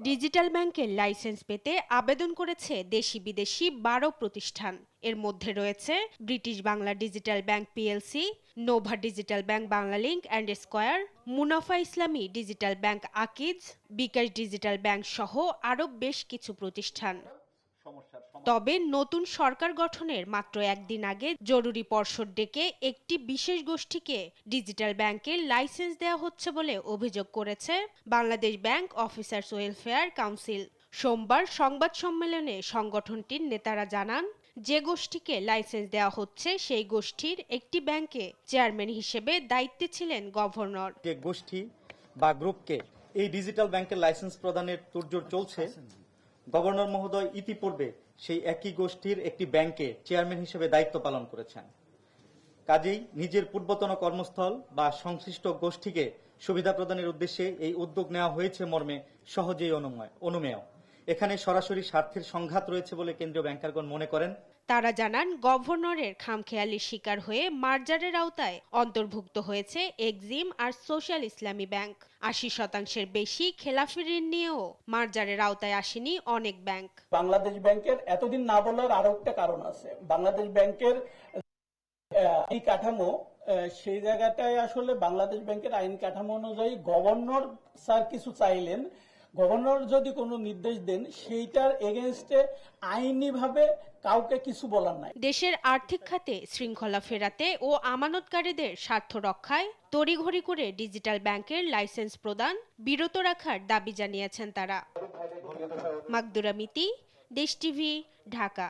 Digital ব্যাংকের licence পেতে আবেদন করেছে দেশি বিদেশি ১২ প্রতিষ্ঠান। এর মধ্যে রয়েছে British Bangla digital bank PLC, Nova digital bank Banglalink and square, মুনাফা ইসলামী ডিজিটাল ব্যাংক আকিজ, বিকাশ ডিজিটাল ব্যাংক সহ আরও বেশ কিছু প্রতিষ্ঠান। তবে নতুন সরকার গঠনের মাত্র একদিন আগে জরুরি পর্ষদ ডেকে একটি বিশেষ গোষ্ঠীকে ডিজিটাল ব্যাংকের লাইসেন্স দেওয়া হচ্ছে বলে অভিযোগ করেছে Bangladesh bank officers welfare council. সোমবার সংবাদ সম্মেলনে সংগঠনটির নেতারা জানান, যে গোষ্ঠীকে লাইসেন্স দেওয়া হচ্ছে সেই গোষ্ঠীর একটি ব্যাংকে চেয়ারম্যান হিসেবে দায়িত্বে ছিলেন গভর্নর। গোষ্ঠী বা গ্রুপকে এই ডিজিটাল ব্যাংকের লাইসেন্স প্রদানের তোড়জোড় চলছে। গভর্নর মহোদয় ইতিপূর্বে সেই একই গোষ্ঠীর একটি ব্যাংকে চেয়ারম্যান হিসেবে দায়িত্ব পালন করেছেন। কাজেই নিজের পূর্বতন কর্মস্থল বা সংশ্লিষ্ট গোষ্ঠীকে সুবিধা প্রদানের উদ্দেশ্যে এই উদ্যোগ নেওয়া হয়েছে মর্মে সহজেই অনুমেয়। এখানে সরাসরি স্বার্থের সংঘাত রয়েছে বলে কেন্দ্রীয় ব্যাংকারগণ মনে করেন। তারা জানান, গভর্নরের খামখেয়ালির শিকার হয়ে মার্জারের আওতায় অন্তর্ভুক্ত হয়েছে এক্সিম আর সোশ্যাল ইসলামী ব্যাংক। ৮০% বেশি খেলাফি ঋণ নিয়েও মার্জারের আওতায় আসেনি অনেক ব্যাংক। বাংলাদেশ ব্যাংকের এতদিন না বলার আরো একটা কারণ আছে। বাংলাদেশ ব্যাংকের এই কাঠামো, সেই জায়গাটায় আসলে বাংলাদেশ ব্যাংকের আইন কাঠামো অনুযায়ী গভর্নর স্যার কিছু চাইলেন, গভর্নর যদি কোনো নির্দেশ দেন সেইটার এগেইনস্টে আইনিভাবে কাউকে কিছু বলার নাই। দেশের আর্থিক খাতে শৃঙ্খলা ফেরাতে ও আমানতকারীদের স্বার্থ রক্ষায় তড়িঘড়ি করে ডিজিটাল ব্যাংকের লাইসেন্স প্রদান বিরত রাখার দাবি জানিয়েছেন তারা। মাকদুরা মিতি, দেশ টিভি, ঢাকা।